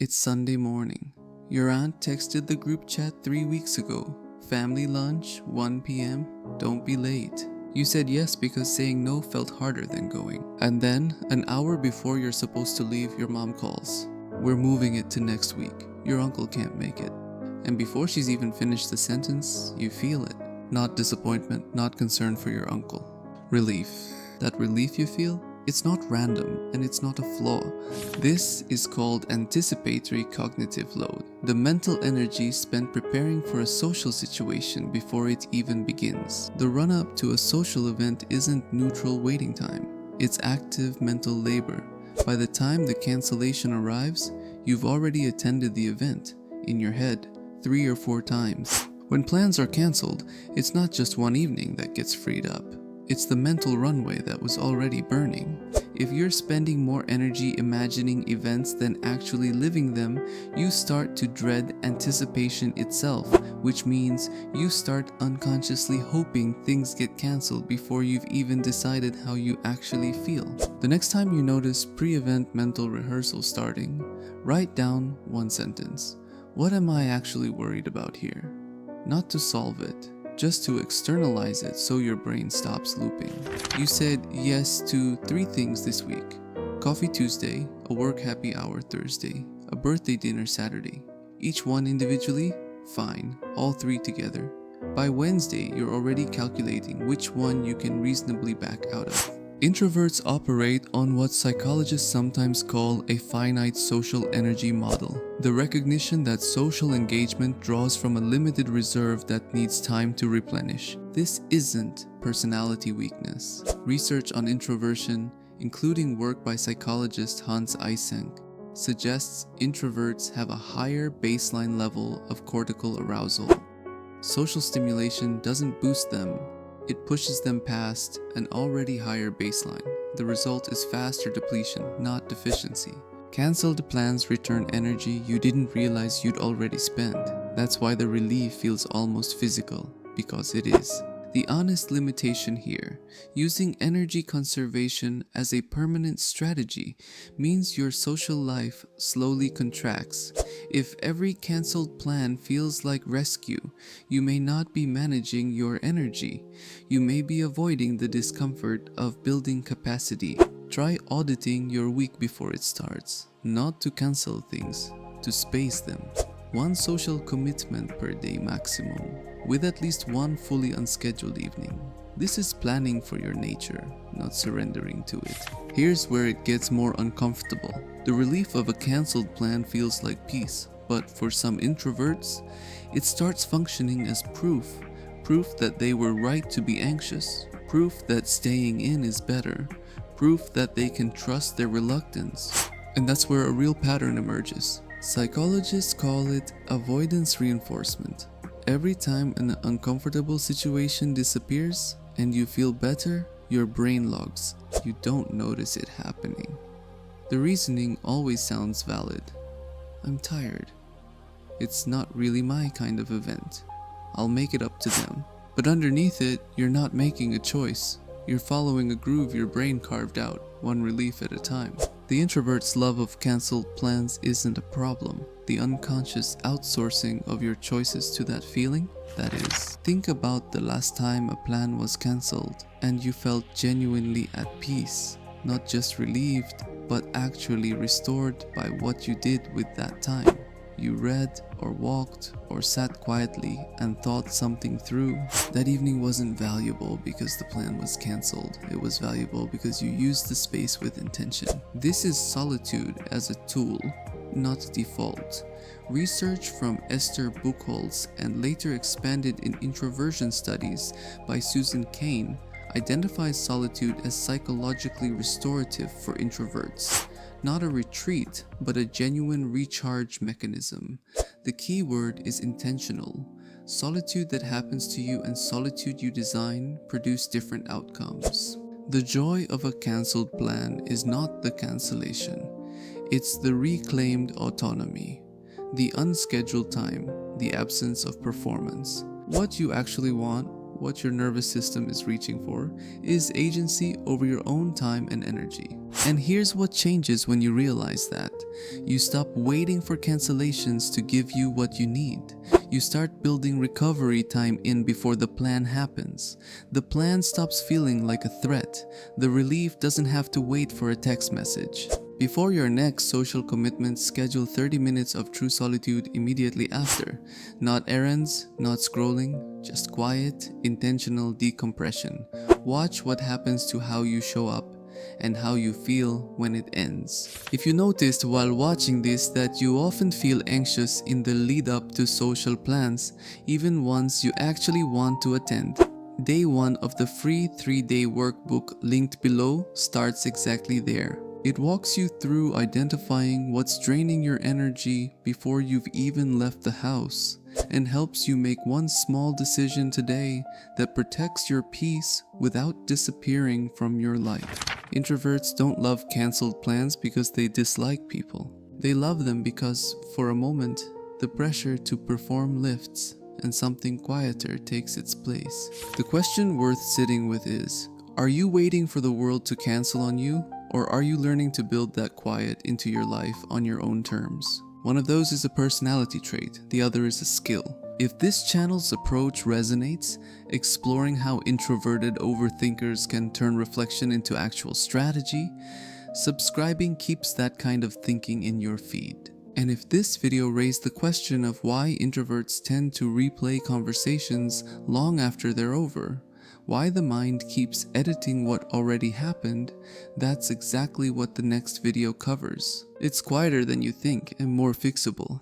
It's Sunday morning. Your aunt texted the group chat 3 weeks ago. Family lunch, 1 p.m. Don't be late. You said yes because saying no felt harder than going. And then, an hour before you're supposed to leave, your mom calls. We're moving it to next week. Your uncle can't make it. And before she's even finished the sentence, you feel it. Not disappointment, not concern for your uncle. Relief. That relief you feel? It's not random, and it's not a flaw. This is called Anticipatory Cognitive Load, the mental energy spent preparing for a social situation before it even begins. The run-up to a social event isn't neutral waiting time. It's active mental labor. By the time the cancellation arrives, you've already attended the event, in your head, 3 or 4 times. When plans are cancelled, it's not just one evening that gets freed up. It's the mental runway that was already burning. If you're spending more energy imagining events than actually living them, you start to dread anticipation itself, which means you start unconsciously hoping things get cancelled before you've even decided how you actually feel. The next time you notice pre-event mental rehearsal starting, write down one sentence. What am I actually worried about here? Not to solve it, just to externalize it so your brain stops looping. You said yes to 3 things this week. Coffee Tuesday, a work happy hour Thursday, a birthday dinner Saturday. Each one individually? Fine. All 3 together. By Wednesday, you're already calculating which one you can reasonably back out of. Introverts operate on what psychologists sometimes call a Finite Social Energy Model, the recognition that social engagement draws from a limited reserve that needs time to replenish. This isn't personality weakness. Research on introversion, including work by psychologist Eysenck, suggests introverts have a higher baseline level of cortical arousal. Social stimulation doesn't boost them. It pushes them past an already higher baseline. The result is faster depletion, not deficiency. Cancelled plans return energy you didn't realize you'd already spent. That's why the relief feels almost physical, because it is. The honest limitation here, using energy conservation as a permanent strategy, means your social life slowly contracts. If every cancelled plan feels like rescue, you may not be managing your energy. You may be avoiding the discomfort of building capacity. Try auditing your week before it starts. Not to cancel things, to space them. 1 social commitment per day maximum, with at least 1 fully unscheduled evening. This is planning for your nature, not surrendering to it. Here's where it gets more uncomfortable. The relief of a cancelled plan feels like peace, but for some introverts, it starts functioning as proof that they were right to be anxious, proof that staying in is better, proof that they can trust their reluctance. And that's where a real pattern emerges. Psychologists call it avoidance reinforcement. Every time an uncomfortable situation disappears and you feel better, your brain logs. You don't notice it happening. The reasoning always sounds valid. I'm tired. It's not really my kind of event. I'll make it up to them. But underneath it, you're not making a choice. You're following a groove your brain carved out, one relief at a time. The introvert's love of cancelled plans isn't a problem. The unconscious outsourcing of your choices to that feeling, that is. Think about the last time a plan was cancelled and you felt genuinely at peace, not just relieved, but actually restored by what you did with that time. You read or walked or sat quietly and thought something through. That evening wasn't valuable because the plan was cancelled. It was valuable because you used the space with intention. This is solitude as a tool, not default. Research from Esther Buchholz and later expanded in introversion studies by Susan Cain identifies solitude as psychologically restorative for introverts. Not a retreat, but a genuine recharge mechanism. The key word is intentional. Solitude that happens to you and solitude you design produce different outcomes. The joy of a cancelled plan is not the cancellation. It's the reclaimed autonomy, the unscheduled time, the absence of performance. What you actually want, what your nervous system is reaching for, is agency over your own time and energy. And here's what changes when you realize that. You stop waiting for cancellations to give you what you need. You start building recovery time in before the plan happens. The plan stops feeling like a threat. The relief doesn't have to wait for a text message. Before your next social commitment, schedule 30 minutes of true solitude immediately after. Not errands, not scrolling, just quiet, intentional decompression. Watch what happens to how you show up and how you feel when it ends. If you noticed while watching this that you often feel anxious in the lead up to social plans, even ones you actually want to attend, Day 1 of the free 3-day workbook linked below starts exactly there. It walks you through identifying what's draining your energy before you've even left the house, and helps you make one small decision today that protects your peace without disappearing from your life. Introverts don't love cancelled plans because they dislike people. They love them because, for a moment, the pressure to perform lifts and something quieter takes its place. The question worth sitting with is, are you waiting for the world to cancel on you? Or are you learning to build that quiet into your life on your own terms? One of those is a personality trait, the other is a skill. If this channel's approach resonates, exploring how introverted overthinkers can turn reflection into actual strategy, subscribing keeps that kind of thinking in your feed. And if this video raised the question of why introverts tend to replay conversations long after they're over, why the mind keeps editing what already happened, that's exactly what the next video covers. It's quieter than you think and more fixable.